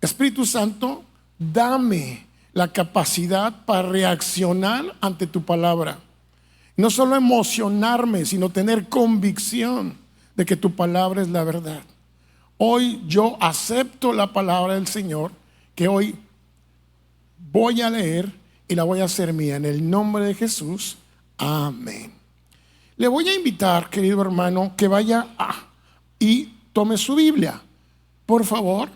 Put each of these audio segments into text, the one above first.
Espíritu Santo, dame la capacidad para reaccionar ante tu palabra. No solo emocionarme, sino tener convicción de que tu palabra es la verdad. Hoy yo acepto la palabra del Señor, que hoy voy a leer y la voy a hacer mía. En el nombre de Jesús, amén. Le voy a invitar, querido hermano, que vaya y tome su Biblia. Por favor,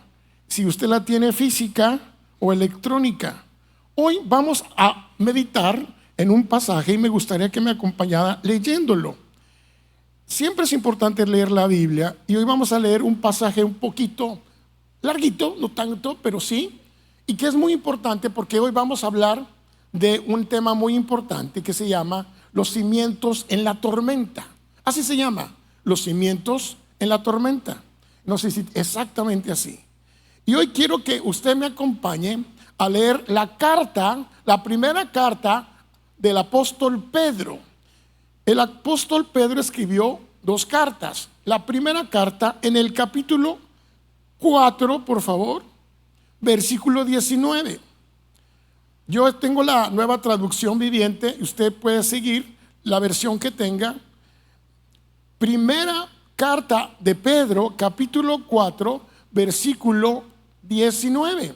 si usted la tiene física o electrónica. Hoy vamos a meditar en un pasaje y me gustaría que me acompañara leyéndolo. Siempre es importante leer la Biblia y hoy vamos a leer un pasaje un poquito larguito, no tanto, pero sí, y que es muy importante porque hoy vamos a hablar de un tema muy importante que se llama los cimientos en la tormenta. Así se llama, los cimientos en la tormenta. No sé si exactamente así. Y hoy quiero que usted me acompañe a leer la primera carta del apóstol Pedro. El apóstol Pedro escribió 2 cartas. La primera carta en el capítulo 4, por favor, versículo 19. Yo tengo la Nueva Traducción Viviente, usted puede seguir la versión que tenga. Primera carta de Pedro, capítulo 4, versículo 19.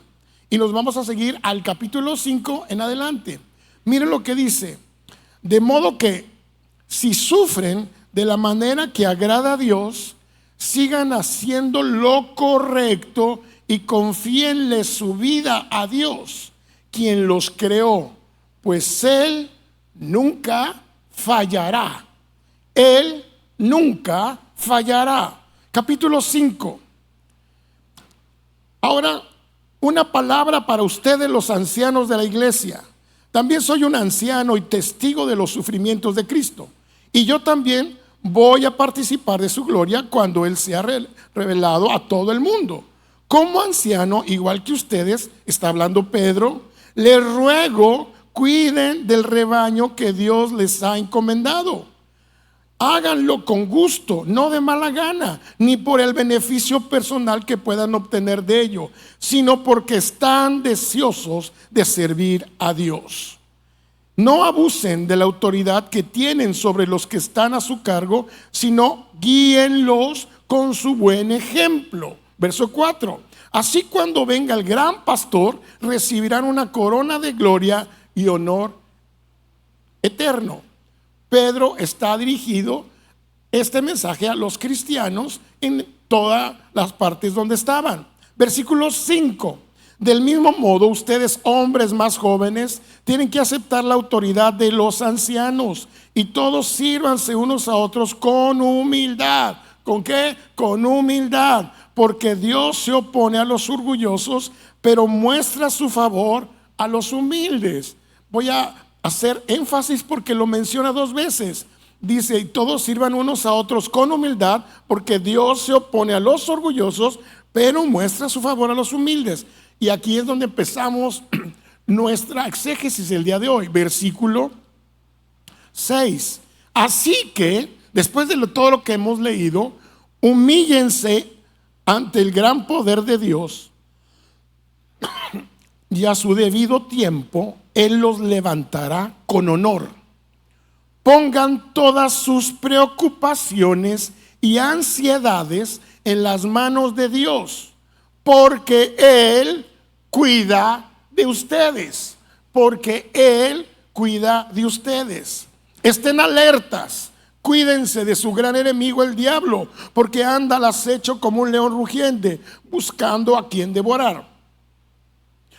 Y nos vamos a seguir al capítulo 5 en adelante. Miren lo que dice: de modo que si sufren de la manera que agrada a Dios, sigan haciendo lo correcto y confíenle su vida a Dios, quien los creó, pues Él nunca fallará. Él nunca fallará. Capítulo 5. Ahora, una palabra para ustedes, los ancianos de la iglesia. También soy un anciano y testigo de los sufrimientos de Cristo. Y yo también voy a participar de su gloria cuando Él sea revelado a todo el mundo. Como anciano, igual que ustedes, está hablando Pedro, les ruego, cuiden del rebaño que Dios les ha encomendado. Háganlo con gusto, no de mala gana, ni por el beneficio personal que puedan obtener de ello, sino porque están deseosos de servir a Dios. No abusen de la autoridad que tienen sobre los que están a su cargo, sino guíenlos con su buen ejemplo. Verso 4. Así cuando venga el gran pastor, recibirán una corona de gloria y honor eterno. Pedro está dirigido este mensaje a los cristianos en todas las partes donde estaban. Versículo 5. Del mismo modo, ustedes, hombres más jóvenes, tienen que aceptar la autoridad de los ancianos, y todos sírvanse unos a otros con humildad. ¿Con qué? Con humildad, porque Dios se opone a los orgullosos, pero muestra su favor a los humildes. Voy a hacer énfasis porque lo menciona 2 veces. Dice: y todos sirvan unos a otros con humildad, porque Dios se opone a los orgullosos, pero muestra su favor a los humildes. Y aquí es donde empezamos nuestra exégesis el día de hoy. Versículo 6. Así que, después de todo lo que hemos leído, humíllense ante el gran poder de Dios, y a su debido tiempo Él los levantará con honor. Pongan todas sus preocupaciones y ansiedades en las manos de Dios, porque Él cuida de ustedes. Porque Él cuida de ustedes. Estén alertas. Cuídense de su gran enemigo, el diablo, porque anda al acecho como un león rugiente, buscando a quien devorar.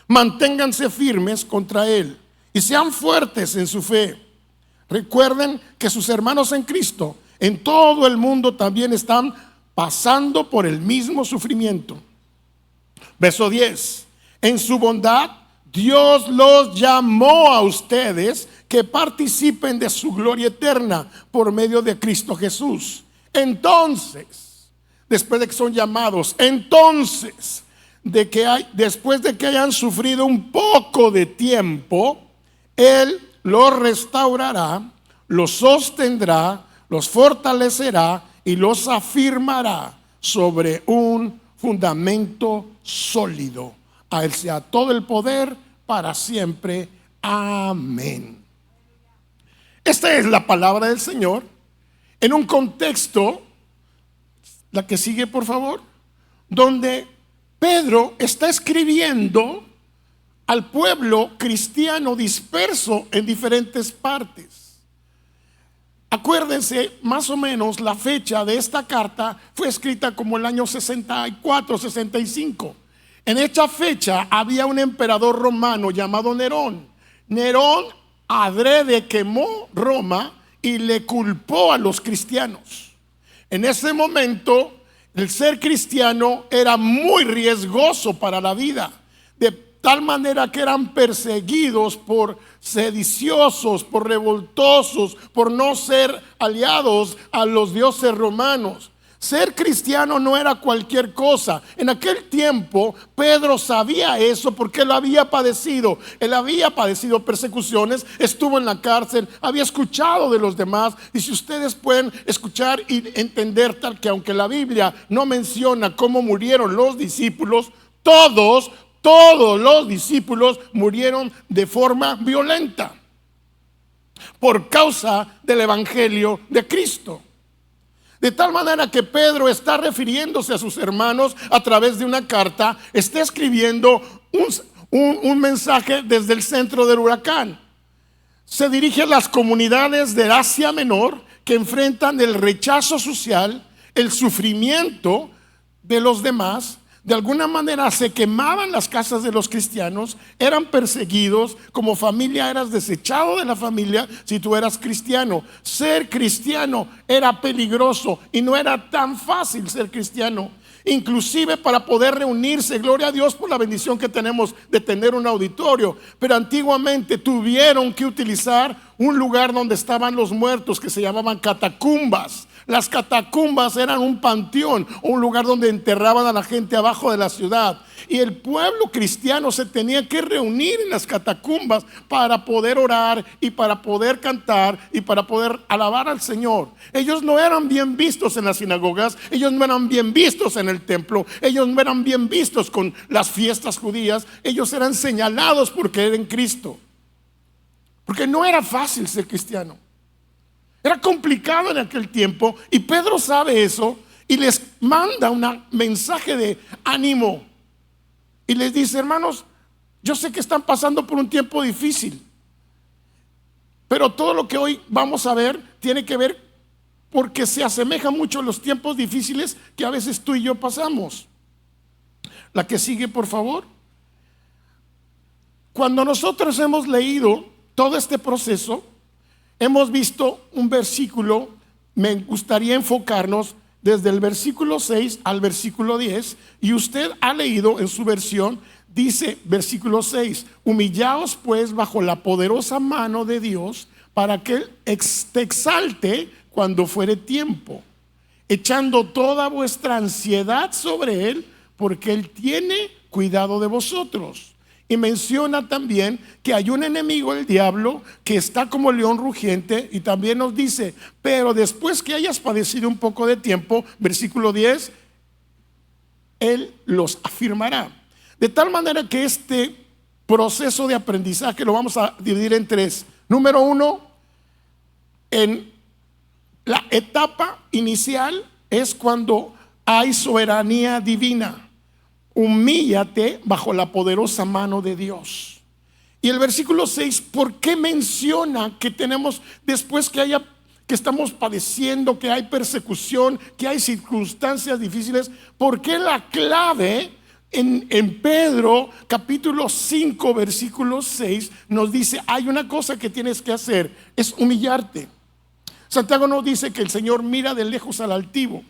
Manténganse firmes contra él y sean fuertes en su fe. Recuerden que sus hermanos en Cristo en todo el mundo también están pasando por el mismo sufrimiento. Verso 10. En su bondad Dios los llamó a ustedes que participen de su gloria eterna por medio de Cristo Jesús. Entonces, después de que son llamados, después de que hayan sufrido un poco de tiempo, Él los restaurará, los sostendrá, los fortalecerá y los afirmará sobre un fundamento sólido. A Él sea todo el poder para siempre. Amén. Esta es la palabra del Señor en un contexto, la que sigue por favor, donde Pedro está escribiendo al pueblo cristiano disperso en diferentes partes. Acuérdense, más o menos la fecha de esta carta fue escrita como el año 64, 65. En esta fecha había un emperador romano llamado Nerón. Nerón adrede quemó Roma y le culpó a los cristianos. En ese momento, el ser cristiano era muy riesgoso para la vida, de tal manera que eran perseguidos por sediciosos, por revoltosos, por no ser aliados a los dioses romanos. Ser cristiano no era cualquier cosa. En aquel tiempo Pedro sabía eso porque él había padecido. Él había padecido persecuciones, estuvo en la cárcel, había escuchado de los demás. Y si ustedes pueden escuchar y entender, tal que aunque la Biblia no menciona cómo murieron los discípulos, todos los discípulos murieron de forma violenta por causa del evangelio de Cristo. De tal manera que Pedro está refiriéndose a sus hermanos a través de una carta, está escribiendo un mensaje desde el centro del huracán. Se dirige a las comunidades de Asia Menor que enfrentan el rechazo social, el sufrimiento de los demás. De alguna manera se quemaban las casas de los cristianos, eran perseguidos, como familia eras desechado de la familia si tú eras cristiano. Ser cristiano era peligroso y no era tan fácil ser cristiano. Inclusive para poder reunirse, gloria a Dios por la bendición que tenemos de tener un auditorio, pero antiguamente tuvieron que utilizar un lugar donde estaban los muertos que se llamaban catacumbas. Las catacumbas eran un panteón, un lugar donde enterraban a la gente abajo de la ciudad. Y el pueblo cristiano se tenía que reunir en las catacumbas para poder orar y para poder cantar y para poder alabar al Señor. Ellos no eran bien vistos en las sinagogas, ellos no eran bien vistos en el templo, ellos no eran bien vistos con las fiestas judías. Ellos eran señalados por creer en Cristo, porque no era fácil ser cristiano. Era complicado en aquel tiempo y Pedro sabe eso y les manda un mensaje de ánimo y les dice: hermanos, yo sé que están pasando por un tiempo difícil, pero todo lo que hoy vamos a ver tiene que ver porque se asemeja mucho a los tiempos difíciles que a veces tú y yo pasamos. La que sigue, por favor. Cuando nosotros hemos leído todo este proceso, hemos visto un versículo. Me gustaría enfocarnos desde el versículo 6 al versículo 10. Y usted ha leído en su versión, dice versículo 6: humillaos pues bajo la poderosa mano de Dios, para que te exalte cuando fuere tiempo, echando toda vuestra ansiedad sobre Él, porque Él tiene cuidado de vosotros. Y menciona también que hay un enemigo, el diablo, que está como león rugiente. Y también nos dice: pero después que hayas padecido un poco de tiempo, versículo 10, Él los afirmará. De tal manera que este proceso de aprendizaje lo vamos a dividir en tres. Número uno, en la etapa inicial es cuando hay soberanía divina. Humíllate bajo la poderosa mano de Dios. Y el versículo 6, ¿por qué menciona que tenemos, después que estamos padeciendo, que hay persecución, que hay circunstancias difíciles? ¿Por qué la clave en Pedro capítulo 5 versículo 6 nos dice: hay una cosa que tienes que hacer, es humillarte? Santiago nos dice que el Señor mira de lejos al altivo.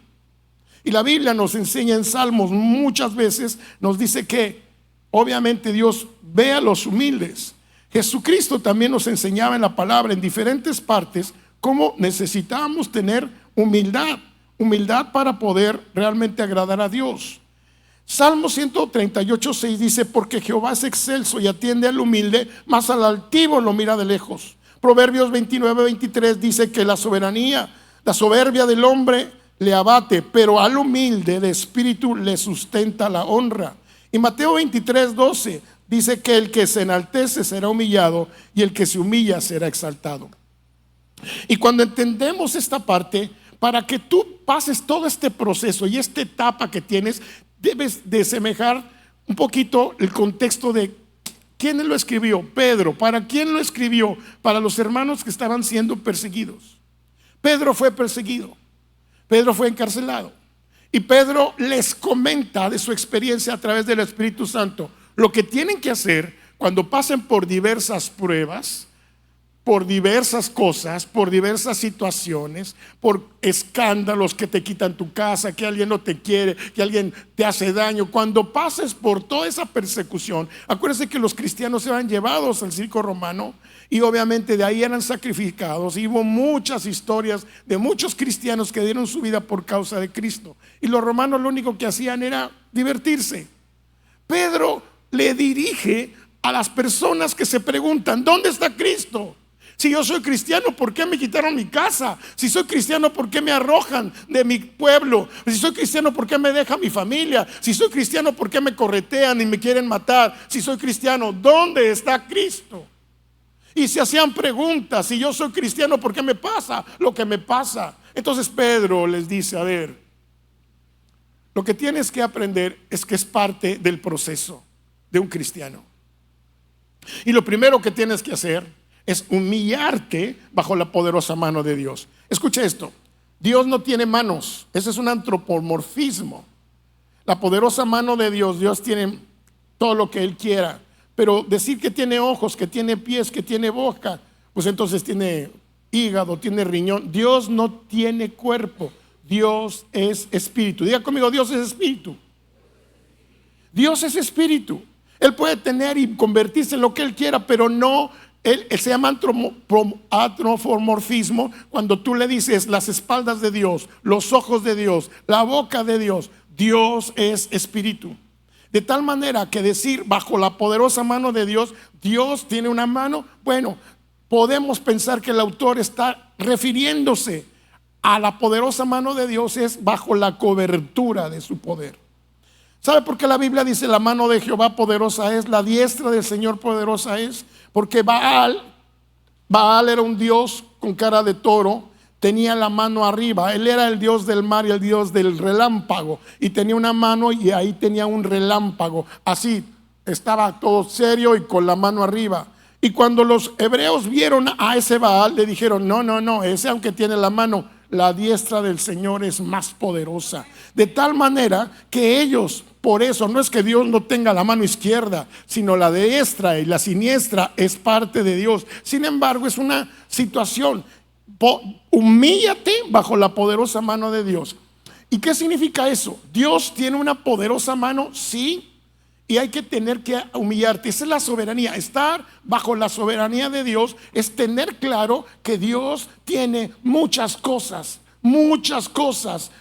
Y la Biblia nos enseña en Salmos muchas veces, nos dice que obviamente Dios ve a los humildes. Jesucristo también nos enseñaba en la palabra en diferentes partes cómo necesitábamos tener humildad para poder realmente agradar a Dios. Salmo 138:6 dice: porque Jehová es excelso y atiende al humilde, mas al altivo lo mira de lejos. Proverbios 29:23 dice que la soberbia del hombre le abate, pero al humilde de espíritu le sustenta la honra. Y Mateo 23:12 dice que el que se enaltece será humillado y el que se humilla será exaltado. Y cuando entendemos esta parte, para que tú pases todo este proceso y esta etapa que tienes, debes de semejar un poquito el contexto de quién lo escribió. Pedro. ¿Para quién lo escribió? Para los hermanos que estaban siendo perseguidos. Pedro fue perseguido, Pedro fue encarcelado, y Pedro les comenta de su experiencia a través del Espíritu Santo lo que tienen que hacer cuando pasen por diversas pruebas, por diversas cosas, por diversas situaciones, por escándalos que te quitan tu casa, que alguien no te quiere, que alguien te hace daño. Cuando pases por toda esa persecución, acuérdense que los cristianos eran llevados al circo romano y obviamente de ahí eran sacrificados, y hubo muchas historias de muchos cristianos que dieron su vida por causa de Cristo, y los romanos lo único que hacían era divertirse. Pedro le dirige a las personas que se preguntan: ¿dónde está Cristo? Si yo soy cristiano, ¿por qué me quitaron mi casa? Si soy cristiano, ¿por qué me arrojan de mi pueblo? Si soy cristiano, ¿por qué me deja mi familia? Si soy cristiano, ¿por qué me corretean y me quieren matar? Si soy cristiano, ¿dónde está Cristo? Y se hacían preguntas: si yo soy cristiano, ¿por qué me pasa lo que me pasa? Entonces Pedro les dice: a ver, lo que tienes que aprender es que es parte del proceso de un cristiano. Y lo primero que tienes que hacer es humillarte bajo la poderosa mano de Dios. Escucha esto: Dios no tiene manos, ese es un antropomorfismo. La poderosa mano de Dios, Dios tiene todo lo que Él quiera, pero decir que tiene ojos, que tiene pies, que tiene boca, pues entonces tiene hígado, tiene riñón. Dios no tiene cuerpo, Dios es espíritu. Diga conmigo: Dios es espíritu. Dios es espíritu. Él puede tener y convertirse en lo que Él quiera, pero no. Él se llama antropomorfismo cuando tú le dices las espaldas de Dios, los ojos de Dios, la boca de Dios. Dios es espíritu. De tal manera que decir bajo la poderosa mano de Dios, Dios tiene una mano, bueno, podemos pensar que el autor está refiriéndose a la poderosa mano de Dios, es bajo la cobertura de su poder. ¿Sabe por qué la Biblia dice la mano de Jehová poderosa es, la diestra del Señor poderosa es? Porque Baal era un dios con cara de toro, tenía la mano arriba. Él era el dios del mar y el dios del relámpago, y tenía una mano y ahí tenía un relámpago. Así estaba todo serio y con la mano arriba. Y cuando los hebreos vieron a ese Baal, le dijeron: no, ese aunque tiene la mano, la diestra del Señor es más poderosa. De tal manera que ellos, por eso, no es que Dios no tenga la mano izquierda, sino la diestra y la siniestra es parte de Dios. Sin embargo, es una situación. Humíllate bajo la poderosa mano de Dios. ¿Y qué significa eso? Dios tiene una poderosa mano, sí, y hay que tener que humillarte. Esa es la soberanía. Estar bajo la soberanía de Dios es tener claro que Dios tiene muchas cosas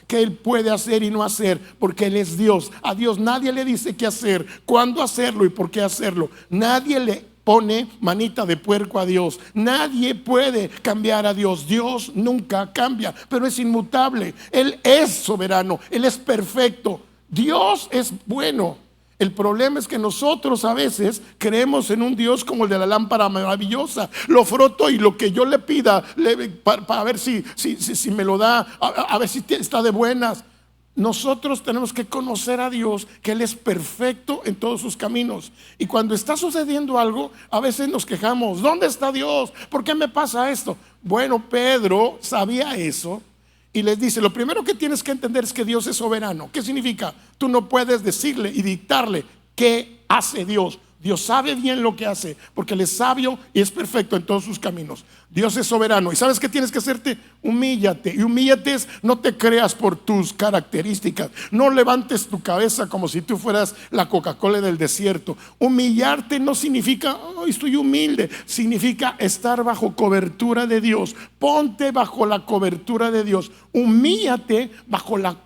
que Él puede hacer y no hacer, porque Él es Dios. A Dios nadie le dice qué hacer, cuándo hacerlo y por qué hacerlo. Nadie le pone manita de puerco a Dios. Nadie puede cambiar a Dios. Dios nunca cambia, pero es inmutable. Él es soberano, Él es perfecto. Dios es bueno. El problema es que nosotros a veces creemos en un Dios como el de la lámpara maravillosa. Lo froto y lo que yo le pida para ver si me lo da, a ver si está de buenas. Nosotros tenemos que conocer a Dios, que Él es perfecto en todos sus caminos. Y cuando está sucediendo algo, a veces nos quejamos: ¿dónde está Dios? ¿Por qué me pasa esto? Bueno, Pedro sabía eso y les dice: lo primero que tienes que entender es que Dios es soberano. ¿Qué significa? Tú no puedes decirle y dictarle qué hace Dios. Dios sabe bien lo que hace, porque Él es sabio y es perfecto en todos sus caminos. Dios es soberano. ¿Y sabes qué tienes que hacerte? Humíllate. Y humíllate es, no te creas por tus características. No levantes tu cabeza como si tú fueras la Coca-Cola del desierto. Humillarte no significa: oh, estoy humilde. Significa estar bajo cobertura de Dios. Ponte bajo la cobertura de Dios. Humíllate bajo la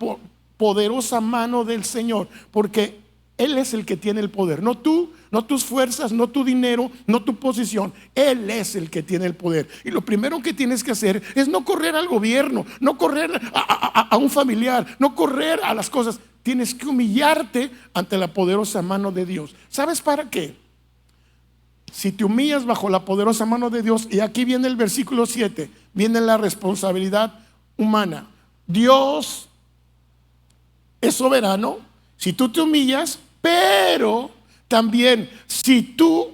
poderosa mano del Señor, porque Él es el que tiene el poder, no tú, no tus fuerzas, no tu dinero, no tu posición. Él es el que tiene el poder. Y lo primero que tienes que hacer es no correr al gobierno, no correr a un familiar, no correr a las cosas. Tienes que humillarte ante la poderosa mano de Dios. ¿Sabes para qué? Si te humillas bajo la poderosa mano de Dios, y aquí viene el versículo 7, viene la responsabilidad humana. Dios es soberano si tú te humillas, pero también si tú,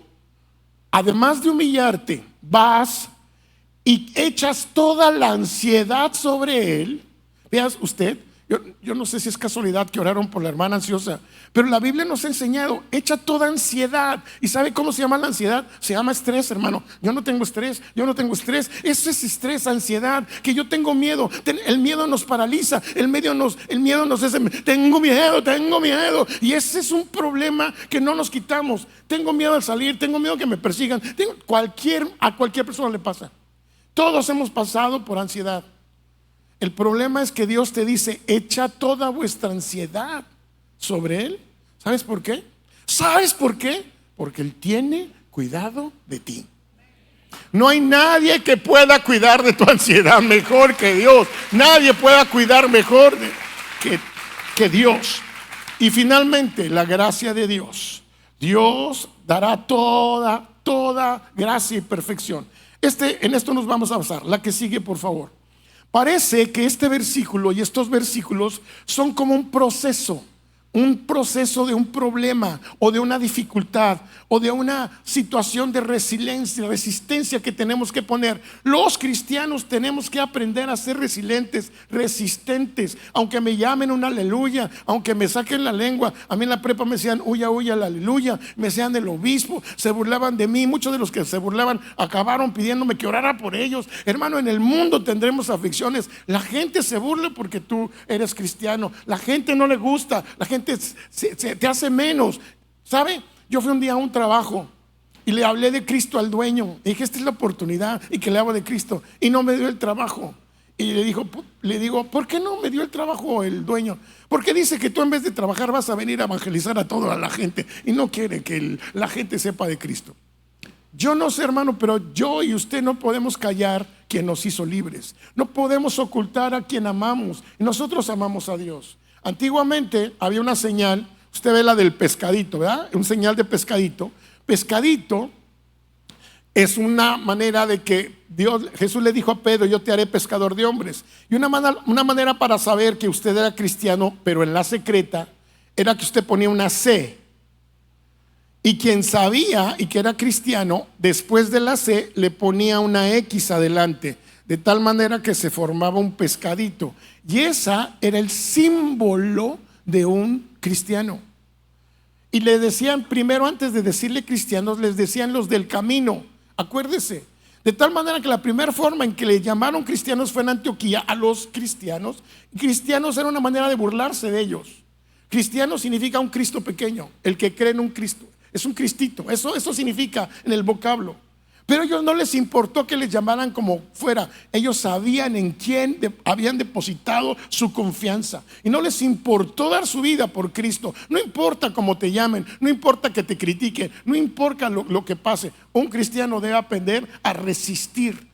además de humillarte, vas y echas toda la ansiedad sobre Él. Veas usted, yo no sé si es casualidad que oraron por la hermana ansiosa, pero la Biblia nos ha enseñado, echa toda ansiedad. ¿Y sabe cómo se llama la ansiedad? Se llama estrés, hermano. Yo no tengo estrés. Eso es estrés, ansiedad, que yo tengo miedo. El miedo nos paraliza. El miedo nos hace, tengo miedo. Y ese es un problema que no nos quitamos. Tengo miedo al salir, tengo miedo que me persigan. A cualquier persona le pasa. Todos hemos pasado por ansiedad. El problema es que Dios te dice, echa toda vuestra ansiedad sobre Él. ¿Sabes por qué? Porque Él tiene cuidado de ti. No hay nadie que pueda cuidar de tu ansiedad mejor que Dios. Nadie pueda cuidar mejor que Dios. Y finalmente, la gracia de Dios. Dios dará toda gracia y perfección. En esto nos vamos a basar. La que sigue, por favor. Parece que este versículo y estos versículos son como un proceso de un problema o de una dificultad o de una situación de resistencia que tenemos que poner. Los cristianos tenemos que aprender a ser resistentes, aunque me llamen un aleluya, aunque me saquen la lengua. A mí en la prepa me decían huya, el aleluya, me decían el obispo, se burlaban de mí. Muchos de los que se burlaban acabaron pidiéndome que orara por ellos. Hermano, en el mundo tendremos aflicciones. La gente se burla porque tú eres cristiano, la gente no le gusta, la gente te hace menos. ¿Sabe? Yo fui un día a un trabajo y le hablé de Cristo al dueño. Le dije, esta es la oportunidad y que le hablo de Cristo. Y no me dio el trabajo. Y le digo, ¿por qué no me dio el trabajo el dueño? Porque dice que tú en vez de trabajar vas a venir a evangelizar a toda la gente y no quiere que la gente sepa de Cristo. Yo no sé, hermano, pero yo y usted no podemos callar quien nos hizo libres. No podemos ocultar a quien amamos. Y nosotros amamos a Dios. Antiguamente había una señal, usted ve la del pescadito, ¿verdad? Un señal de pescadito. Pescadito es una manera de que Jesús le dijo a Pedro, yo te haré pescador de hombres. Y una manera para saber que usted era cristiano, pero en la secreta, era que usted ponía una C. Y quien sabía y que era cristiano, después de la C le ponía una X adelante, de tal manera que se formaba un pescadito. Y esa era el símbolo de un cristiano. Y le decían, primero antes de decirle cristianos, les decían los del camino. Acuérdese. De tal manera que la primera forma en que le llamaron cristianos fue en Antioquía a los cristianos. Cristianos era una manera de burlarse de ellos. Cristiano significa un Cristo pequeño, el que cree en un Cristo. Es un cristito, eso significa en el vocablo. Pero a ellos no les importó que les llamaran como fuera. Ellos sabían en quién habían depositado su confianza. Y no les importó dar su vida por Cristo. No importa cómo te llamen, no importa que te critiquen, no importa lo que pase. Un cristiano debe aprender a resistir.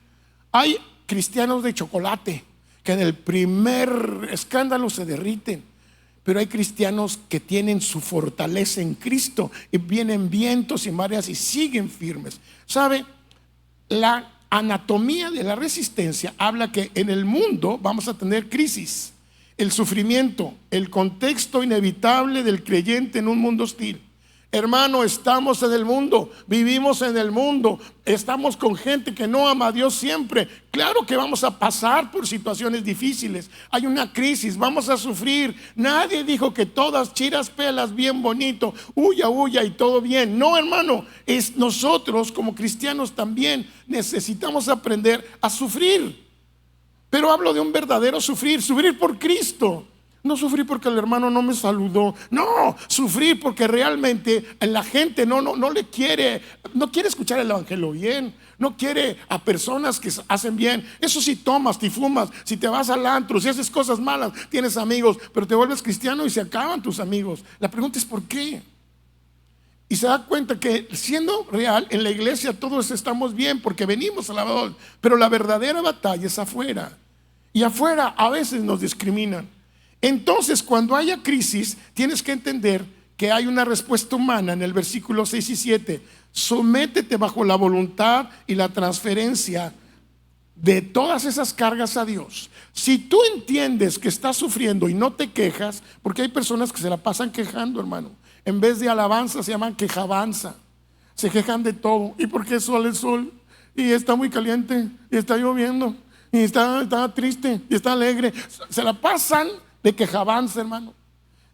Hay cristianos de chocolate que en el primer escándalo se derriten. Pero hay cristianos que tienen su fortaleza en Cristo y vienen vientos y mareas y siguen firmes. ¿Sabe? La anatomía de la resistencia habla que en el mundo vamos a tener crisis, el sufrimiento, el contexto inevitable del creyente en un mundo hostil. Hermano, estamos en el mundo, vivimos en el mundo, estamos con gente que no ama a Dios siempre. Claro que vamos a pasar por situaciones difíciles, hay una crisis, vamos a sufrir. Nadie dijo que todas chiras pelas bien bonito, huya y todo bien. No, hermano, es nosotros como cristianos también necesitamos aprender a sufrir. Pero hablo de un verdadero sufrir por Cristo. No sufrí porque el hermano no me saludó. No, sufrí porque realmente la gente no le quiere, no quiere escuchar el evangelio bien. No quiere a personas que hacen bien. Eso si tomas, si fumas, si te vas al antro, si haces cosas malas, tienes amigos, pero te vuelves cristiano y se acaban tus amigos. La pregunta es ¿por qué? Y se da cuenta que siendo real, en la iglesia todos estamos bien porque venimos a la verdad, pero la verdadera batalla es afuera. Y afuera a veces nos discriminan. Entonces, cuando haya crisis, tienes que entender que hay una respuesta humana en el versículo 6 y 7. Sométete bajo la voluntad y la transferencia de todas esas cargas a Dios. Si tú entiendes que estás sufriendo y no te quejas, porque hay personas que se la pasan quejando, hermano. En vez de alabanza se llaman quejabanza. Se quejan de todo. ¿Y por qué sale el sol? Y está muy caliente, y está lloviendo, y está triste, y está alegre. Se la pasan de quejabanza, hermano.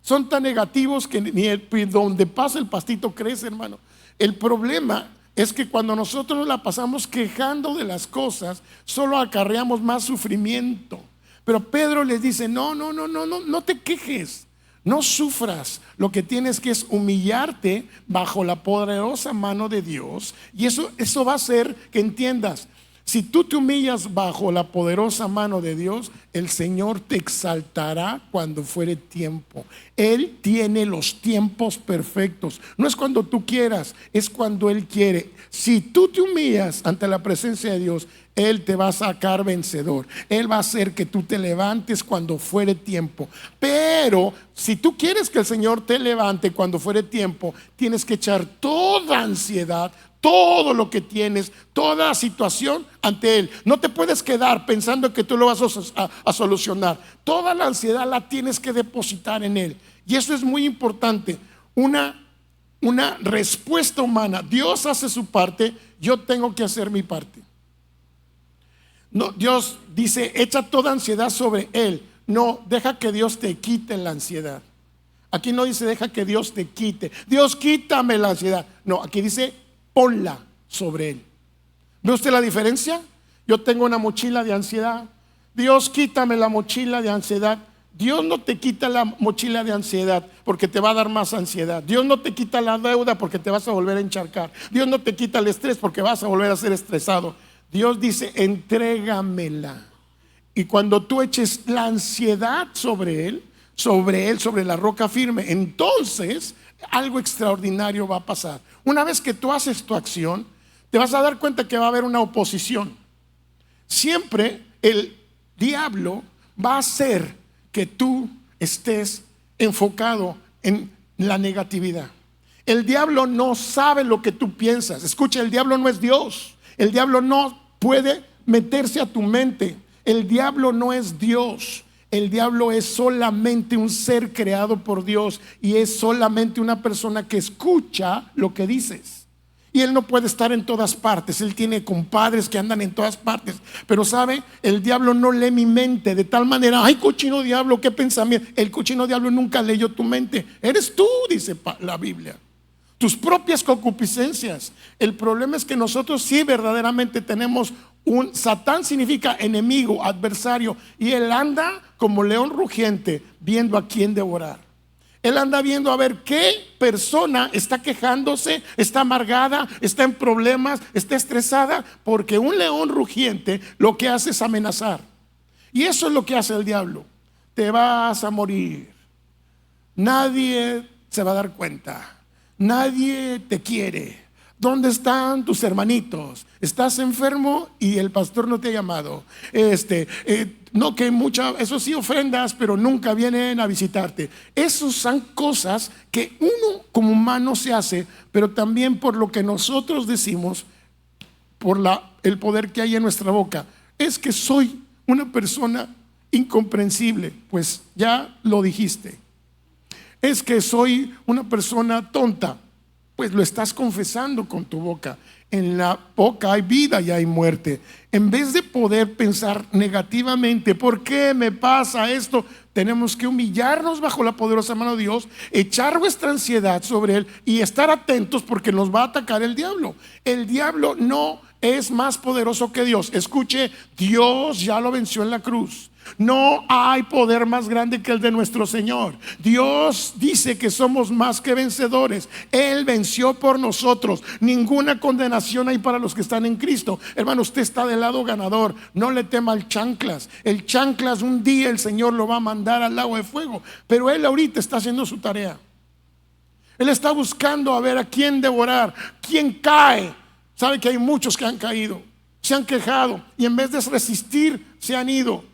Son tan negativos que ni donde pasa el pastito crece, hermano. El problema es que cuando nosotros nos la pasamos quejando de las cosas, solo acarreamos más sufrimiento. Pero Pedro les dice, no te quejes, no sufras. Lo que tienes que es humillarte bajo la poderosa mano de Dios. Y eso va a hacer que entiendas. Si tú te humillas bajo la poderosa mano de Dios, el Señor te exaltará cuando fuere tiempo. Él tiene los tiempos perfectos. No es cuando tú quieras, es cuando Él quiere. Si tú te humillas ante la presencia de Dios, Él te va a sacar vencedor. Él va a hacer que tú te levantes cuando fuere tiempo. Pero si tú quieres que el Señor te levante cuando fuere tiempo, tienes que echar toda ansiedad, todo lo que tienes, toda situación ante Él. No te puedes quedar pensando que tú lo vas a solucionar. Toda la ansiedad la tienes que depositar en Él. Y eso es muy importante. Una respuesta humana. Dios hace su parte, yo tengo que hacer mi parte. No, Dios dice, echa toda ansiedad sobre Él. No, deja que Dios te quite la ansiedad. Aquí no dice deja que Dios te quite. Dios, quítame la ansiedad. No, aquí dice ponla sobre Él. ¿Ve usted la diferencia? Yo tengo una mochila de ansiedad. Dios, quítame la mochila de ansiedad. Dios no te quita la mochila de ansiedad porque te va a dar más ansiedad. Dios no te quita la deuda porque te vas a volver a encharcar. Dios no te quita el estrés porque vas a volver a ser estresado. Dios dice, entrégamela. Y cuando tú eches la ansiedad sobre Él, sobre la roca firme, entonces algo extraordinario va a pasar. Una vez que tú haces tu acción, te vas a dar cuenta que va a haber una oposición. Siempre el diablo va a hacer que tú estés enfocado en la negatividad. El diablo no sabe lo que tú piensas. Escucha, el diablo no es Dios. El diablo no puede meterse a tu mente. El diablo no es Dios. El diablo es solamente un ser creado por Dios y es solamente una persona que escucha lo que dices. Y él no puede estar en todas partes. Él tiene compadres que andan en todas partes. Pero sabe, el diablo no lee mi mente de tal manera, ay, cochino diablo, qué pensamiento. El cochino diablo nunca leyó tu mente. Eres tú, dice la Biblia. Tus propias concupiscencias. El problema es que nosotros sí verdaderamente tenemos Satán significa enemigo, adversario, y él anda como león rugiente viendo a quién devorar. Él anda viendo a ver qué persona está quejándose, está amargada, está en problemas, está estresada, porque un león rugiente lo que hace es amenazar. Y eso es lo que hace el diablo. Te vas a morir. Nadie se va a dar cuenta. Nadie te quiere. ¿Dónde están tus hermanitos? ¿Estás enfermo y el pastor no te ha llamado? No, que eso sí ofrendas, pero nunca vienen a visitarte. Esas son cosas que uno como humano se hace, pero también por lo que nosotros decimos, por el poder que hay en nuestra boca. Es que soy una persona incomprensible. Pues ya lo dijiste. Es que soy una persona tonta. Pues lo estás confesando con tu boca. En la boca hay vida y hay muerte. En vez de poder pensar negativamente, ¿por qué me pasa esto? Tenemos que humillarnos bajo la poderosa mano de Dios, echar vuestra ansiedad sobre Él y estar atentos porque nos va a atacar el diablo. El diablo no es más poderoso que Dios. Escuche, Dios ya lo venció en la cruz. No hay poder más grande que el de nuestro Señor. Dios dice que somos más que vencedores. Él venció por nosotros. Ninguna condenación hay para los que están en Cristo. Hermano, usted está del lado ganador. No le tema al chanclas. El chanclas un día el Señor lo va a mandar al lago de fuego, pero él ahorita está haciendo su tarea. Él está buscando a ver a quién devorar, quién cae. Sabe que hay muchos que han caído, se han quejado y en vez de resistir se han ido.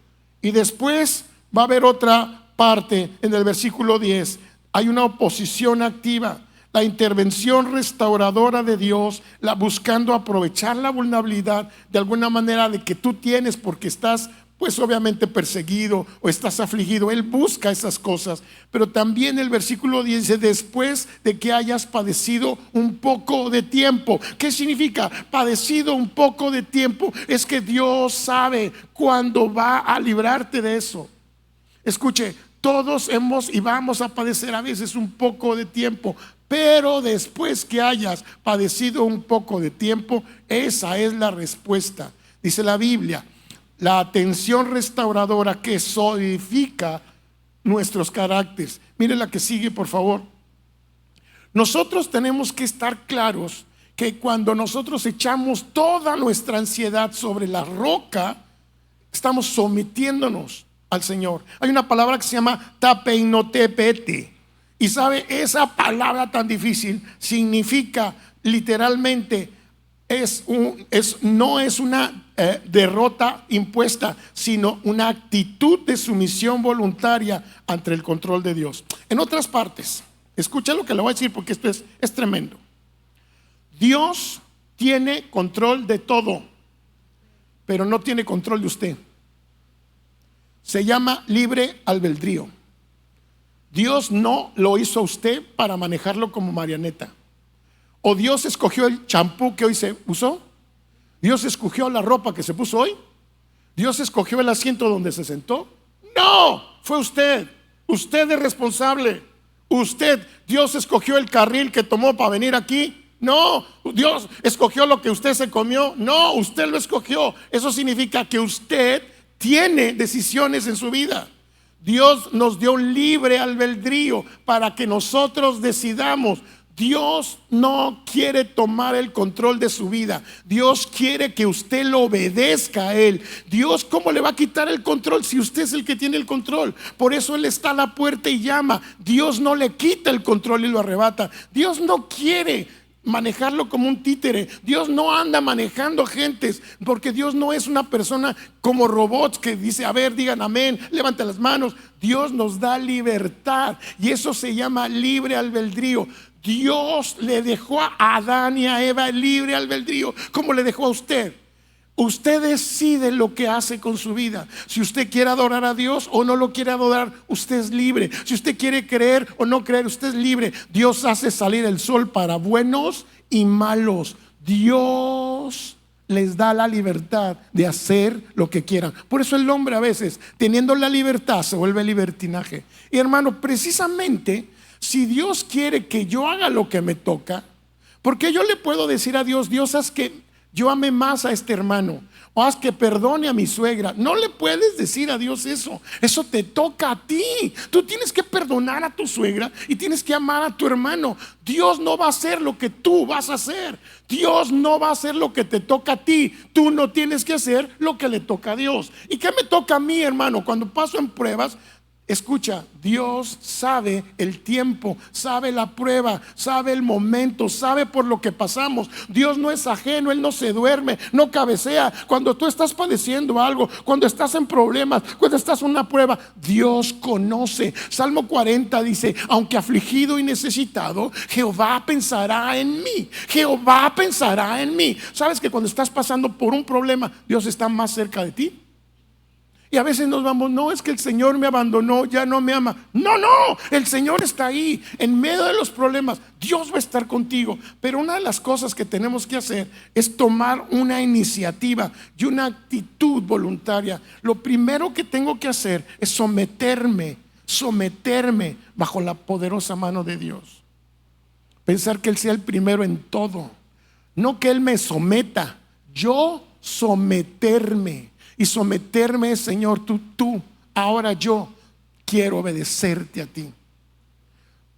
Y después va a haber otra parte en el versículo 10. Hay una oposición activa, la intervención restauradora de Dios, buscando aprovechar la vulnerabilidad de alguna manera de que tú tienes porque estás pues obviamente perseguido o estás afligido. Él busca esas cosas. Pero también el versículo 10 dice: después de que hayas padecido un poco de tiempo. ¿Qué significa padecido un poco de tiempo? Es que Dios sabe cuándo va a librarte de eso. Escuche, todos hemos y vamos a padecer a veces un poco de tiempo, pero después que hayas padecido un poco de tiempo, esa es la respuesta. Dice la Biblia: la atención restauradora que solidifica nuestros caracteres. Mire la que sigue, por favor. Nosotros tenemos que estar claros que cuando nosotros echamos toda nuestra ansiedad sobre la roca, estamos sometiéndonos al Señor. Hay una palabra que se llama tapeinotepete. Y sabe, esa palabra tan difícil significa literalmente no es una derrota impuesta, sino una actitud de sumisión voluntaria ante el control de Dios. En otras partes, escucha lo que le voy a decir porque esto es tremendo. Dios tiene control de todo, pero no tiene control de usted. Se llama libre albedrío. Dios no lo hizo a usted para manejarlo como marioneta. ¿O Dios escogió el champú que hoy se usó? ¿Dios escogió la ropa que se puso hoy? ¿Dios escogió el asiento donde se sentó? No, fue usted. Usted es responsable. Dios escogió el carril que tomó para venir aquí. No, Dios escogió lo que usted se comió. No, usted lo escogió. Eso significa que usted tiene decisiones en su vida. Dios nos dio un libre albedrío para que nosotros decidamos. Dios no quiere tomar el control de su vida. Dios quiere que usted lo obedezca a Él. Dios, ¿cómo le va a quitar el control si usted es el que tiene el control? Por eso Él está a la puerta y llama. Dios no le quita el control y lo arrebata. Dios no quiere manejarlo como un títere. Dios no anda manejando gentes, porque Dios no es una persona como robots que dice: a ver, digan amén, levanten las manos. Dios nos da libertad y eso se llama libre albedrío. Dios le dejó a Adán y a Eva el libre albedrío, como le dejó a usted. Usted decide lo que hace con su vida. Si usted quiere adorar a Dios o no lo quiere adorar, usted es libre. Si usted quiere creer o no creer, usted es libre. Dios hace salir el sol para buenos y malos. Dios les da la libertad de hacer lo que quieran. Por eso el hombre a veces, teniendo la libertad, se vuelve libertinaje. Y hermano, precisamente, si Dios quiere que yo haga lo que me toca, porque yo le puedo decir a Dios: Dios, haz que yo ame más a este hermano, o haz que perdone a mi suegra. No le puedes decir a Dios eso. Eso te toca a ti. Tú tienes que perdonar a tu suegra y tienes que amar a tu hermano. Dios no va a hacer lo que tú vas a hacer. Dios no va a hacer lo que te toca a ti. Tú no tienes que hacer lo que le toca a Dios. ¿Y qué me toca a mí, hermano? Cuando paso en pruebas, escucha, Dios sabe el tiempo, sabe la prueba, sabe el momento, sabe por lo que pasamos. Dios no es ajeno, Él no se duerme, no cabecea. Cuando tú estás padeciendo algo, cuando estás en problemas, cuando estás en una prueba, Dios conoce. Salmo 40 dice: aunque afligido y necesitado, Jehová pensará en mí. Jehová pensará en mí. ¿Sabes que cuando estás pasando por un problema, Dios está más cerca de ti? Y a veces nos vamos: no, es que el Señor me abandonó, ya no me ama. No, el Señor está ahí en medio de los problemas. Dios va a estar contigo. Pero una de las cosas que tenemos que hacer es tomar una iniciativa y una actitud voluntaria. Lo primero que tengo que hacer es someterme bajo la poderosa mano de Dios. Pensar que Él sea el primero en todo, no que Él me someta. yo someterme. Y someterme es, Señor, tú, ahora yo quiero obedecerte a ti.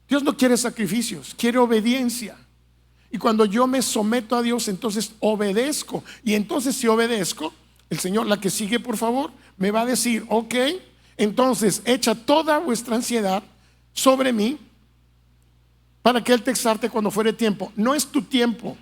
Dios no quiere sacrificios, quiere obediencia. Y cuando yo me someto a Dios, entonces obedezco. Y entonces si obedezco, el Señor, la que sigue por favor, me va a decir, ok, entonces echa toda vuestra ansiedad sobre mí, para que Él te exhorte cuando fuere tiempo. No es tu tiempo.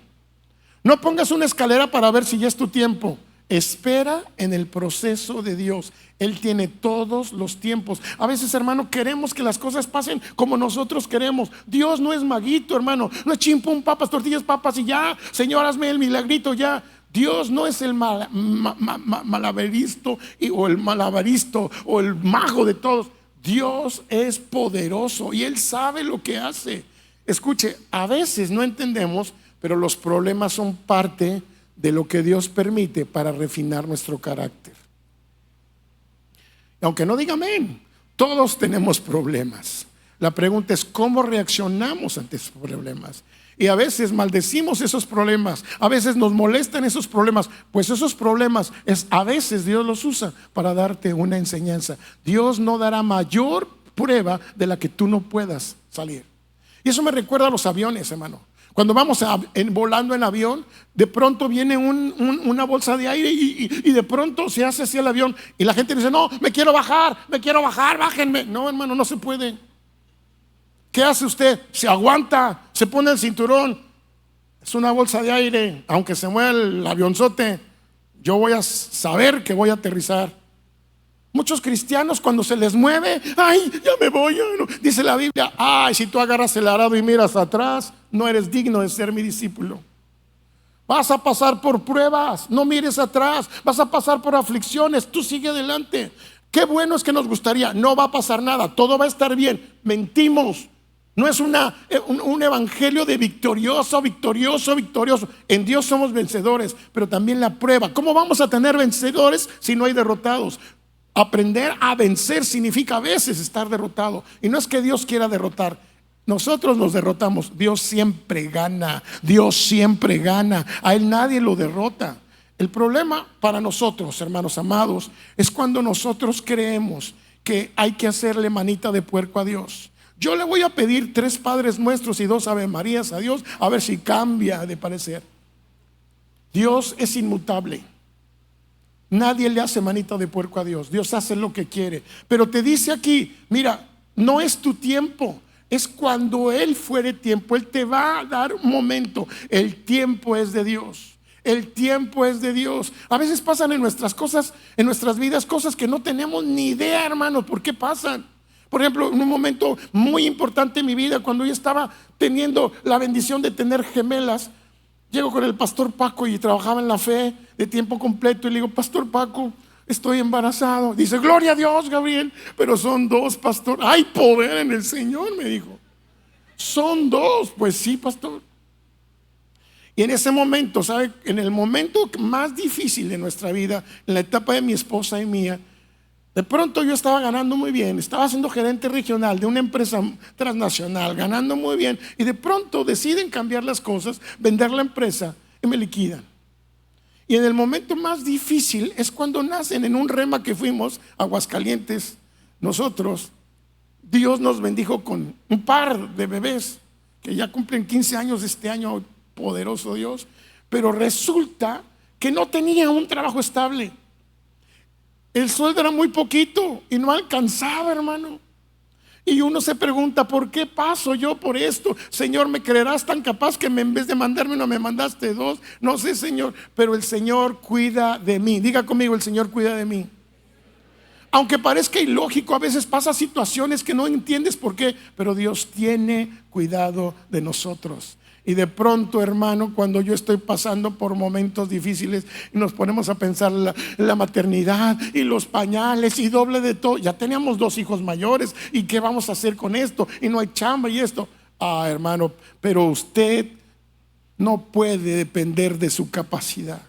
No pongas una escalera para ver si ya es tu tiempo. Espera en el proceso de Dios. Él tiene todos los tiempos. A veces, hermano, queremos que las cosas pasen como nosotros queremos. Dios no es maguito, hermano. No es chimpum, papas, tortillas, papas y ya, Señor, hazme el milagrito ya. Dios no es el malabaristo o el malabaristo o el mago de todos. Dios es poderoso y Él sabe lo que hace. Escuche, a veces no entendemos, pero los problemas son parte de lo que Dios permite para refinar nuestro carácter. Aunque no diga amén, todos tenemos problemas. La pregunta es cómo reaccionamos ante esos problemas. Y a veces maldecimos esos problemas, a veces nos molestan esos problemas, pues esos problemas a veces Dios los usa para darte una enseñanza. Dios no dará mayor prueba de la que tú no puedas salir. Y eso me recuerda a los aviones, hermano. Cuando vamos volando en avión, de pronto viene una bolsa de aire y de pronto se hace así el avión y la gente dice, no, me quiero bajar, bájenme. No, hermano, no se puede. ¿Qué hace usted? Se aguanta, se pone el cinturón. Es una bolsa de aire, aunque se mueva el avionzote, yo voy a saber que voy a aterrizar. Muchos cristianos cuando se les mueve, ay, ya me voy, no. Dice la Biblia, ay, si tú agarras el arado y miras atrás, no eres digno de ser mi discípulo. Vas a pasar por pruebas, no mires atrás. Vas a pasar por aflicciones, tú sigue adelante. Qué bueno es que nos gustaría, no va a pasar nada, todo va a estar bien. Mentimos. No es un evangelio de victorioso. En Dios somos vencedores, pero también la prueba. ¿Cómo vamos a tener vencedores si no hay derrotados? Aprender a vencer significa a veces estar derrotado. Y no es que Dios quiera derrotar. Nosotros nos derrotamos. Dios siempre gana. A Él nadie lo derrota. El problema para nosotros, hermanos amados, es cuando nosotros creemos que hay que hacerle manita de puerco a Dios. Yo le voy a pedir 3 Padres Nuestros y 2 Ave Marías a Dios, a ver si cambia de parecer. Dios es inmutable. Nadie le hace manita de puerco a Dios. Dios hace lo que quiere. Pero te dice aquí, mira, no es tu tiempo, es cuando Él fuere tiempo. Él te va a dar un momento. El tiempo es de Dios. El tiempo es de Dios. A veces pasan en nuestras cosas, en nuestras vidas, cosas que no tenemos ni idea, hermanos, por qué pasan. Por ejemplo, en un momento muy importante en mi vida, cuando yo estaba teniendo la bendición de tener gemelas, llego con el pastor Paco y trabajaba en la fe de tiempo completo y le digo, pastor Paco, estoy embarazado. Dice, gloria a Dios, Gabriel, pero son 2, pastor. Hay poder en el Señor, me dijo. Son 2, pues sí, pastor. Y en ese momento, ¿sabe? En el momento más difícil de nuestra vida, en la etapa de mi esposa y mía, de pronto yo estaba ganando muy bien, estaba siendo gerente regional de una empresa transnacional, ganando muy bien, y de pronto deciden cambiar las cosas, vender la empresa y me liquidan. Y en el momento más difícil es cuando nacen en un rema que fuimos a Aguascalientes. Nosotros, Dios nos bendijo con un par de bebés que ya cumplen 15 años este año, poderoso Dios, pero resulta que no tenía un trabajo estable. El sueldo era muy poquito y no alcanzaba, hermano. Y uno se pregunta, ¿por qué paso yo por esto? Señor, ¿me creerás tan capaz que en vez de mandarme uno me mandaste 2? No sé, Señor, pero el Señor cuida de mí. Diga conmigo, el Señor cuida de mí. Aunque parezca ilógico, a veces pasa situaciones que no entiendes por qué, pero Dios tiene cuidado de nosotros. Y de pronto, hermano, cuando yo estoy pasando por momentos difíciles y nos ponemos a pensar la maternidad y los pañales y doble de todo, ya teníamos 2 hijos mayores y qué vamos a hacer con esto y no hay chamba y esto. Hermano, pero usted no puede depender de su capacidad.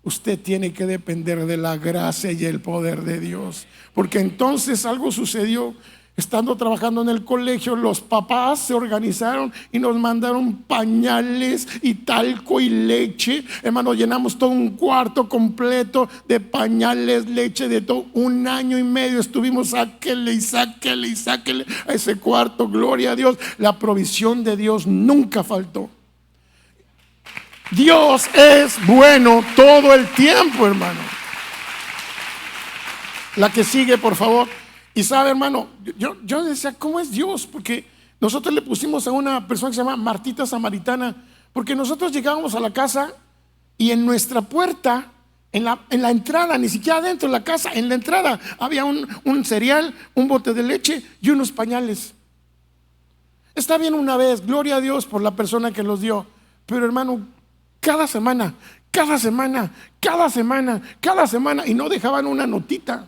Usted tiene que depender de la gracia y el poder de Dios, porque entonces algo sucedió. Estando trabajando en el colegio, los papás se organizaron y nos mandaron pañales y talco y leche. Hermano, llenamos todo un cuarto completo de pañales, leche, de todo. 1 año y medio estuvimos sáquele y sáquele y sáquele a ese cuarto. Gloria a Dios. La provisión de Dios nunca faltó. Dios es bueno todo el tiempo, hermano. La que sigue, por favor. Y sabe, hermano, yo decía, ¿cómo es Dios? Porque nosotros le pusimos a una persona que se llama Martita Samaritana, porque nosotros llegábamos a la casa y en nuestra puerta, en la entrada, ni siquiera adentro de la casa, en la entrada había un cereal, un bote de leche y unos pañales. Está bien una vez, gloria a Dios por la persona que los dio, pero hermano, cada semana, y no dejaban una notita.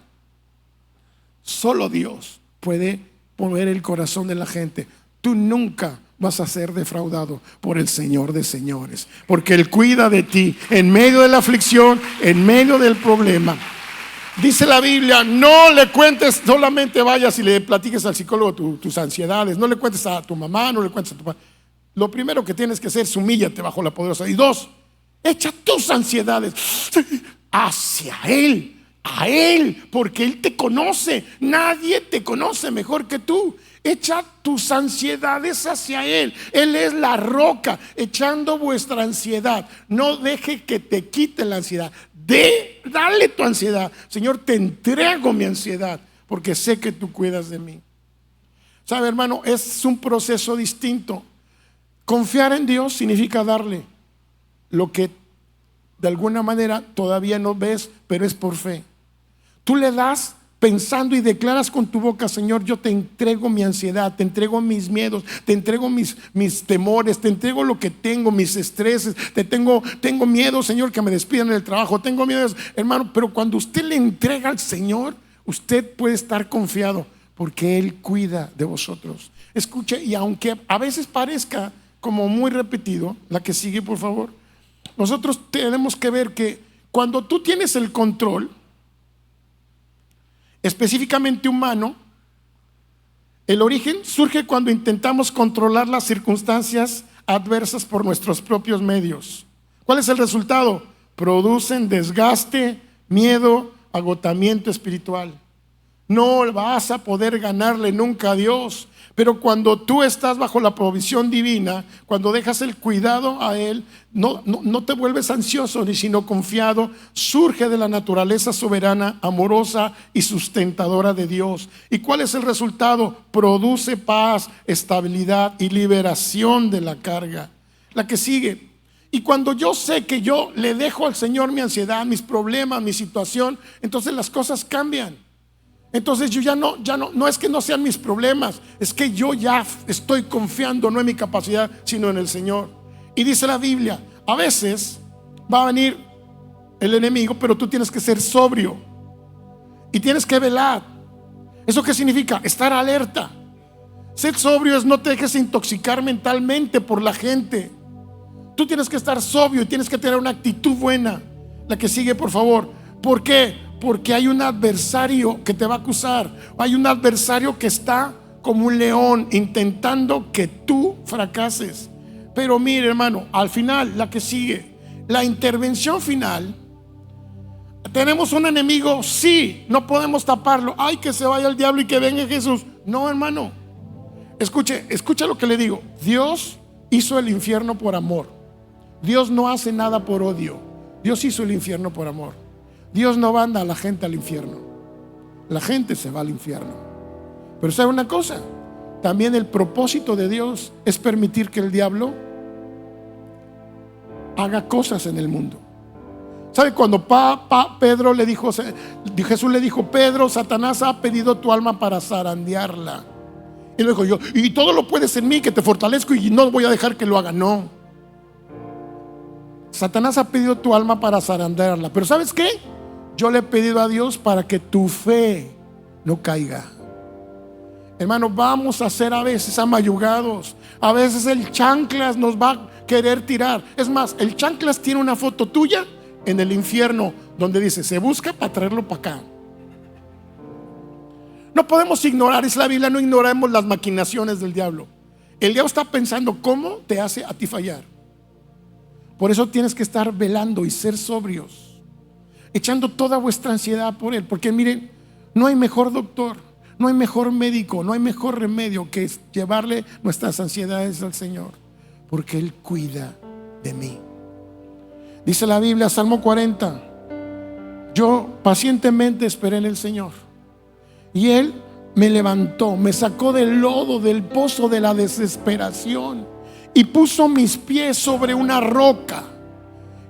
Solo Dios puede mover el corazón de la gente. Tú nunca vas a ser defraudado por el Señor de señores, porque Él cuida de ti en medio de la aflicción, en medio del problema. Dice la Biblia, no le cuentes, solamente vayas y le platiques al psicólogo tus ansiedades. No le cuentes a tu mamá, no le cuentes a tu papá. Lo primero que tienes que hacer es humíllate bajo la poderosa. Y 2, echa tus ansiedades hacia Él. A Él, porque Él te conoce. Nadie te conoce mejor que tú. Echa tus ansiedades hacia Él. Él es la roca. Echando vuestra ansiedad, no deje que te quite la ansiedad. Dale tu ansiedad. Señor, te entrego mi ansiedad, porque sé que tú cuidas de mí. ¿Sabe, hermano? Es un proceso distinto. Confiar en Dios significa darle lo que de alguna manera todavía no ves, pero es por fe. Tú le das pensando y declaras con tu boca: Señor, yo te entrego mi ansiedad, te entrego mis miedos, te entrego mis temores, te entrego lo que tengo, mis estreses, tengo miedo, Señor, que me despidan del trabajo, tengo miedo, hermano. Pero cuando usted le entrega al Señor, usted puede estar confiado, porque Él cuida de vosotros. Escuche, y aunque a veces parezca como muy repetido, la que sigue, por favor. Nosotros tenemos que ver que cuando tú tienes el control, específicamente humano, el origen surge cuando intentamos controlar las circunstancias adversas por nuestros propios medios. ¿Cuál es el resultado? Producen desgaste, miedo, agotamiento espiritual. No vas a poder ganarle nunca a Dios. Pero cuando tú estás bajo la provisión divina, cuando dejas el cuidado a Él, no te vuelves ansioso ni sino confiado. Surge de la naturaleza soberana, amorosa y sustentadora de Dios. ¿Y cuál es el resultado? Produce paz, estabilidad y liberación de la carga. La que sigue. Y cuando yo sé que yo le dejo al Señor mi ansiedad, mis problemas, mi situación, entonces las cosas cambian. Entonces yo ya no es que no sean mis problemas, es que yo ya estoy confiando no en mi capacidad, sino en el Señor. Y dice la Biblia, a veces va a venir el enemigo, pero tú tienes que ser sobrio y tienes que velar. ¿Eso qué significa? Estar alerta. Ser sobrio es no te dejes intoxicar mentalmente por la gente. Tú tienes que estar sobrio y tienes que tener una actitud buena. La que sigue, por favor. ¿Por qué? Porque hay un adversario que te va a acusar. Hay un adversario que está como un león intentando que tú fracases. Pero mire, hermano, al final, la que sigue, la intervención final. Tenemos un enemigo, sí, no podemos taparlo. Ay, que se vaya el diablo y que venga Jesús. No, hermano. Escuche lo que le digo. Dios hizo el infierno por amor. Dios no hace nada por odio. Dios hizo el infierno por amor. Dios no manda a la gente al infierno. La gente se va al infierno. Pero ¿sabe una cosa? También el propósito de Dios es permitir que el diablo haga cosas en el mundo. ¿Sabe? Cuando Pedro le dijo, Jesús le dijo: Pedro, Satanás ha pedido tu alma para zarandearla. Y le dijo: y todo lo puedes en mí, que te fortalezco y no voy a dejar que lo haga. No. Satanás ha pedido tu alma para zarandearla. Pero ¿sabes qué? Yo le he pedido a Dios para que tu fe no caiga. Hermano, vamos a ser a veces amayugados. A veces el chanclas nos va a querer tirar. Es más, el chanclas tiene una foto tuya en el infierno donde dice: se busca para traerlo para acá. No podemos ignorar, es la Biblia, no ignoremos las maquinaciones del diablo. El diablo está pensando cómo te hace a ti fallar. Por eso tienes que estar velando y ser sobrios, echando toda vuestra ansiedad por él. Porque miren, no hay mejor doctor, no hay mejor médico, no hay mejor remedio que llevarle nuestras ansiedades al Señor, porque él cuida de mí. Dice la Biblia, Salmo 40: yo pacientemente esperé en el Señor, y él me levantó, me sacó del lodo, del pozo de la desesperación, y puso mis pies sobre una roca.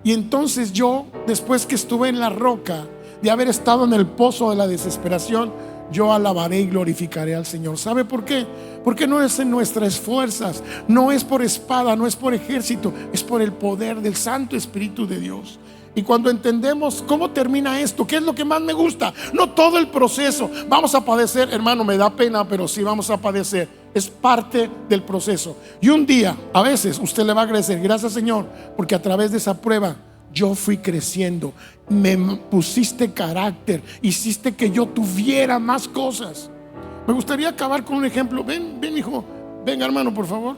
Y entonces yo, después que estuve en la roca, de haber estado en el pozo de la desesperación, yo alabaré y glorificaré al Señor. ¿Sabe por qué? Porque no es en nuestras fuerzas, no es por espada, no es por ejército, es por el poder del Santo Espíritu de Dios. Y cuando entendemos cómo termina esto, ¿qué es lo que más me gusta? No todo el proceso. Vamos a padecer, hermano, me da pena, pero sí vamos a padecer. Es parte del proceso. Y un día, a veces, usted le va a agradecer: gracias, Señor, porque a través de esa prueba yo fui creciendo, me pusiste carácter, hiciste que yo tuviera más cosas. Me gustaría acabar con un ejemplo. Ven, hijo, ven, hermano, por favor.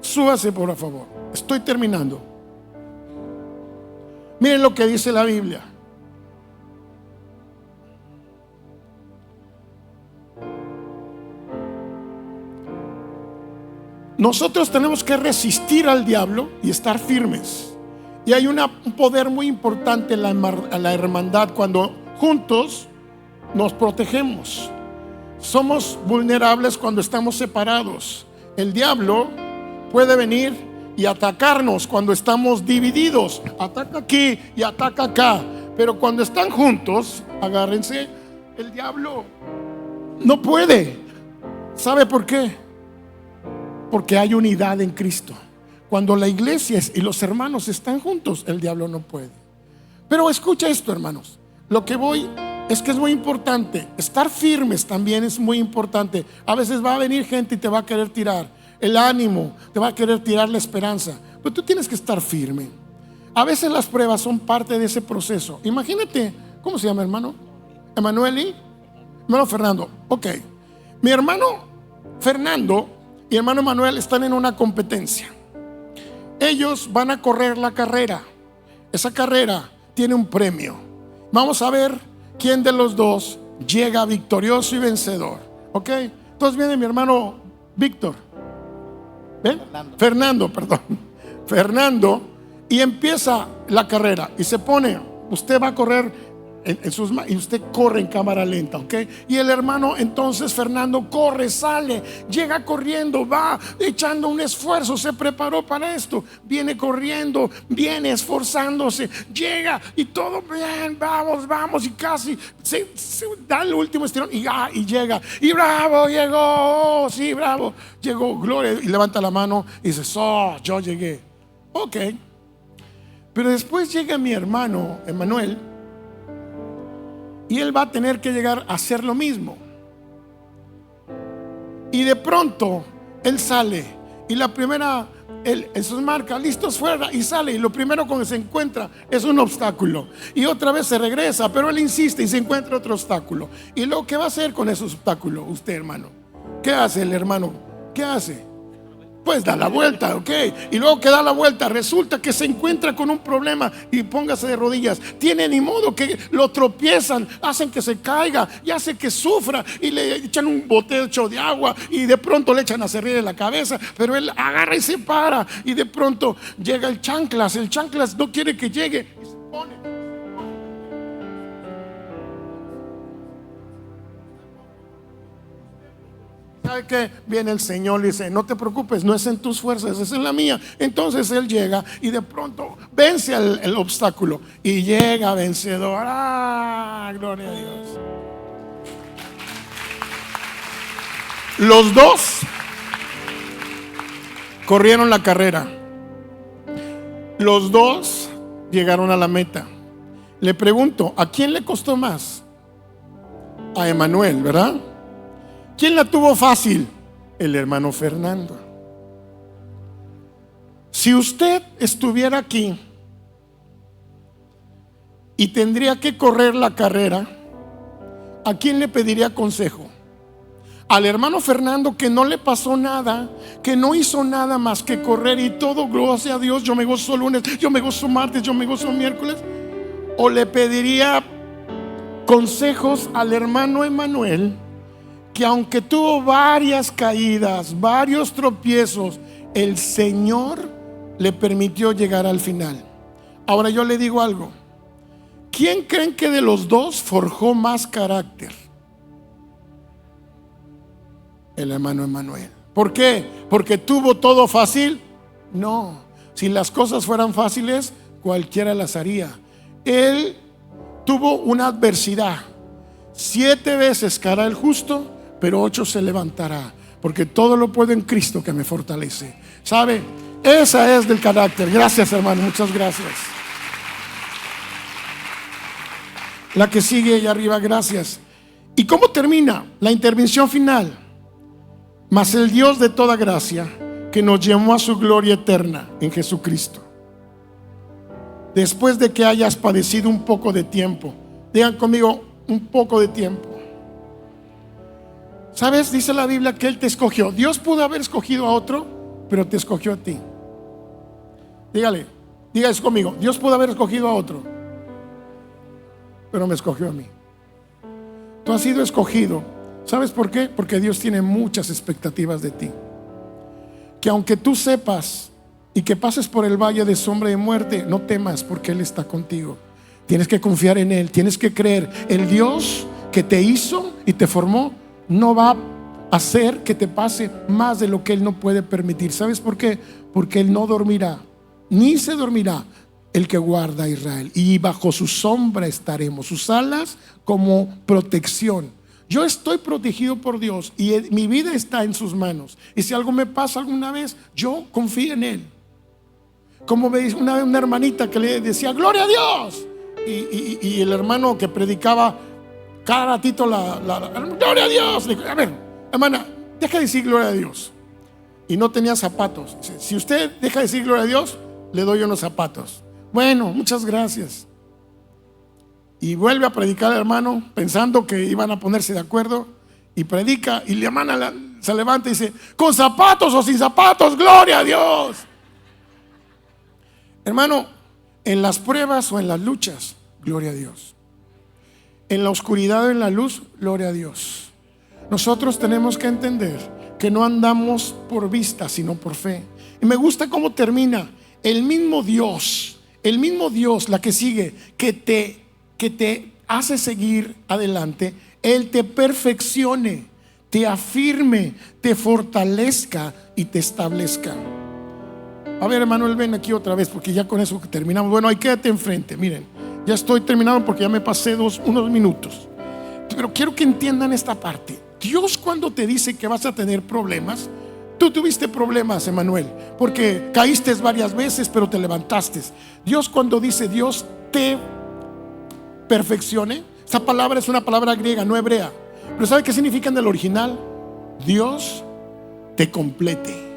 Súbase, por favor. Estoy terminando. Miren lo que dice la Biblia. Nosotros tenemos que resistir al diablo y estar firmes. Y hay un poder muy importante en la hermandad, cuando juntos nos protegemos. Somos vulnerables cuando estamos separados. El diablo puede venir y atacarnos cuando estamos divididos. Ataca aquí y ataca acá. Pero cuando están juntos, agárrense, el diablo no puede. ¿Sabe por qué? Porque hay unidad en Cristo. Cuando la iglesia y los hermanos están juntos, el diablo no puede. Pero escucha esto, hermanos. Lo que voy es que es muy importante. Estar firmes también es muy importante. A veces va a venir gente y te va a querer tirar el ánimo, te va a querer tirar la esperanza, pero tú tienes que estar firme. A veces las pruebas son parte de ese proceso. Imagínate, ¿cómo se llama, hermano? Emanuel y hermano Fernando. Ok, mi hermano Fernando y hermano Emanuel están en una competencia. Ellos van a correr la carrera. Esa carrera tiene un premio. Vamos a ver quién de los dos llega victorioso y vencedor. Ok, entonces viene mi hermano Víctor. ¿Ven? Fernando, perdón. Fernando, y empieza la carrera y se pone, usted va a correr en sus manos y usted corre en cámara lenta, ¿ok? Y el hermano entonces Fernando corre, sale, llega corriendo, va echando un esfuerzo, se preparó para esto, viene corriendo, viene esforzándose, llega y todo bien, vamos, y casi se da el último estirón y llega, y bravo, llegó, sí, bravo, llegó, gloria, y levanta la mano y dice: yo llegué. Ok, pero después llega mi hermano Emanuel y él va a tener que llegar a hacer lo mismo. Y de pronto él sale y la primera, él en sus marcas, listos, fuera, y sale, y lo primero con que se encuentra es un obstáculo, y otra vez se regresa, pero él insiste y se encuentra otro obstáculo. Y luego, ¿qué va a hacer con ese obstáculo usted, hermano? ¿Qué hace el hermano? ¿Qué hace? Pues da la vuelta, ok. Y luego que da la vuelta, resulta que se encuentra con un problema y póngase de rodillas. Tiene ni modo que lo tropiezan, hacen que se caiga y hace que sufra, y le echan un botecho de agua y de pronto le echan a serrir en la cabeza, pero él agarra y se para, y de pronto llega el chanclas no quiere que llegue y se pone. ¿Sabe qué? Viene el Señor y dice: no te preocupes, no es en tus fuerzas, es en la mía. Entonces él llega y de pronto vence el obstáculo y llega vencedor. Gloria a Dios. Los dos corrieron la carrera. Los dos llegaron a la meta. Le pregunto, ¿a quién le costó más? A Emanuel, ¿verdad? ¿Quién la tuvo fácil? El hermano Fernando. Si usted estuviera aquí y tendría que correr la carrera, ¿a quién le pediría consejo? Al hermano Fernando, que no le pasó nada, que no hizo nada más que correr y todo, gracias a Dios, yo me gozo lunes, yo me gozo martes, yo me gozo miércoles? ¿O le pediría consejos al hermano Emanuel, que aunque tuvo varias caídas, varios tropiezos, el Señor le permitió llegar al final? Ahora yo le digo algo: ¿quién creen que de los dos forjó más carácter? El hermano Emanuel. ¿Por qué? ¿Porque tuvo todo fácil? No. Si las cosas fueran fáciles, cualquiera las haría. Él tuvo una adversidad. 7 veces caerá el justo, pero 8 se levantará, porque todo lo puedo en Cristo que me fortalece. ¿Sabe? Esa es del carácter. Gracias, hermano, muchas gracias. La que sigue allá arriba, gracias. ¿Y cómo termina la intervención final? Mas el Dios de toda gracia, que nos llamó a su gloria eterna en Jesucristo, después de que hayas padecido un poco de tiempo. Digan conmigo, un poco de tiempo. ¿Sabes? Dice la Biblia que Él te escogió. Dios pudo haber escogido a otro, pero te escogió a ti. Dígale, diga eso conmigo: Dios pudo haber escogido a otro, pero me escogió a mí. Tú has sido escogido. ¿Sabes por qué? Porque Dios tiene muchas expectativas de ti. Que aunque tú sepas y que pases por el valle de sombra de muerte, no temas, porque Él está contigo. Tienes que confiar en Él, tienes que creer. El Dios que te hizo y te formó no va a hacer que te pase más de lo que Él no puede permitir. ¿Sabes por qué? Porque Él no dormirá, ni se dormirá el que guarda a Israel, y bajo su sombra estaremos, sus alas como protección. Yo estoy protegido por Dios y mi vida está en sus manos. Y si algo me pasa alguna vez, yo confío en Él. Como me dice una vez una hermanita que le decía gloria a Dios, y el hermano que predicaba cada ratito la gloria a Dios, le dijo: a ver, hermana, deja de decir gloria a Dios. Y no tenía zapatos. Si usted deja de decir gloria a Dios, le doy unos zapatos. Bueno, muchas gracias. Y vuelve a predicar el hermano, pensando que iban a ponerse de acuerdo, y predica, y la hermana se levanta y dice: con zapatos o sin zapatos, gloria a Dios. Hermano, en las pruebas o en las luchas, gloria a Dios. En la oscuridad o en la luz, gloria a Dios. Nosotros tenemos que entender que no andamos por vista, sino por fe. Y me gusta cómo termina: el mismo Dios, la que sigue, que te hace seguir adelante, Él te perfeccione, te afirme, te fortalezca y te establezca. A ver, Emanuel, ven aquí otra vez, porque ya con eso terminamos. Bueno, ahí quédate enfrente. Miren, ya estoy terminando porque ya me pasé unos minutos. Pero quiero que entiendan esta parte. Dios, cuando te dice que vas a tener problemas, tú tuviste problemas, Emanuel, porque caíste varias veces, pero te levantaste. Dios, cuando dice Dios te perfeccione, esa palabra es una palabra griega, no hebrea. Pero ¿sabe qué significa en el original? Dios te complete.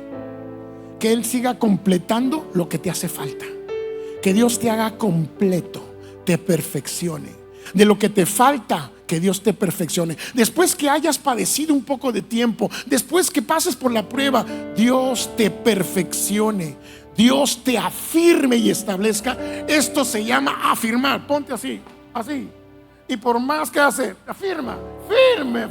Que Él siga completando lo que te hace falta. Que Dios te haga completo, te perfeccione. De lo que te falta, que Dios te perfeccione. Después que hayas padecido un poco de tiempo, después que pases por la prueba, Dios te perfeccione, Dios te afirme y establezca. Esto se llama afirmar. Ponte así, así. Y por más que hace, afirma, firme,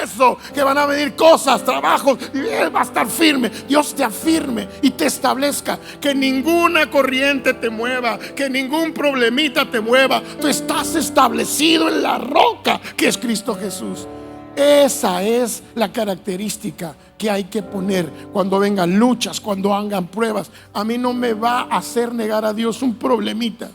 eso, que van a venir cosas, trabajos, y Él va a estar firme. Dios te afirme y te establezca. Que ninguna corriente te mueva, que ningún problemita te mueva. Tú estás establecido en la roca que es Cristo Jesús. Esa es la característica que hay que poner cuando vengan luchas, cuando hagan pruebas. A mí no me va a hacer negar a Dios un problemita.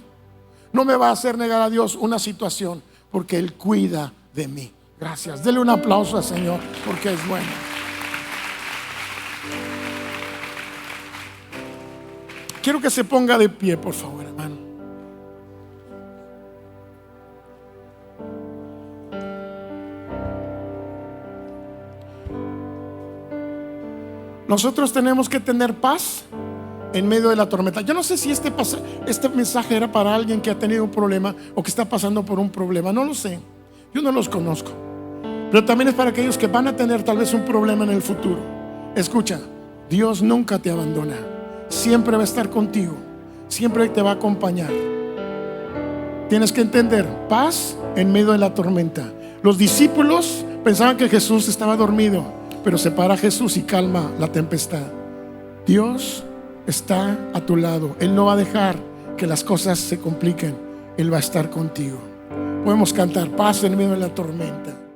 No me va a hacer negar a Dios una situación, porque Él cuida de mí. Gracias. Dele un aplauso al Señor, porque es bueno. Quiero que se ponga de pie, por favor, hermano. Nosotros tenemos que tener paz en medio de la tormenta. Yo no sé si este mensaje era para alguien que ha tenido un problema o que está pasando por un problema. No lo sé. Yo no los conozco, pero también es para aquellos que van a tener tal vez un problema en el futuro. Escucha, Dios nunca te abandona. Siempre va a estar contigo, siempre te va a acompañar. Tienes que entender, paz en medio de la tormenta. Los discípulos pensaban que Jesús estaba dormido, pero se para Jesús y calma la tempestad. Dios está a tu lado. Él no va a dejar que las cosas se compliquen. Él va a estar contigo. Podemos cantar paz en medio de la tormenta.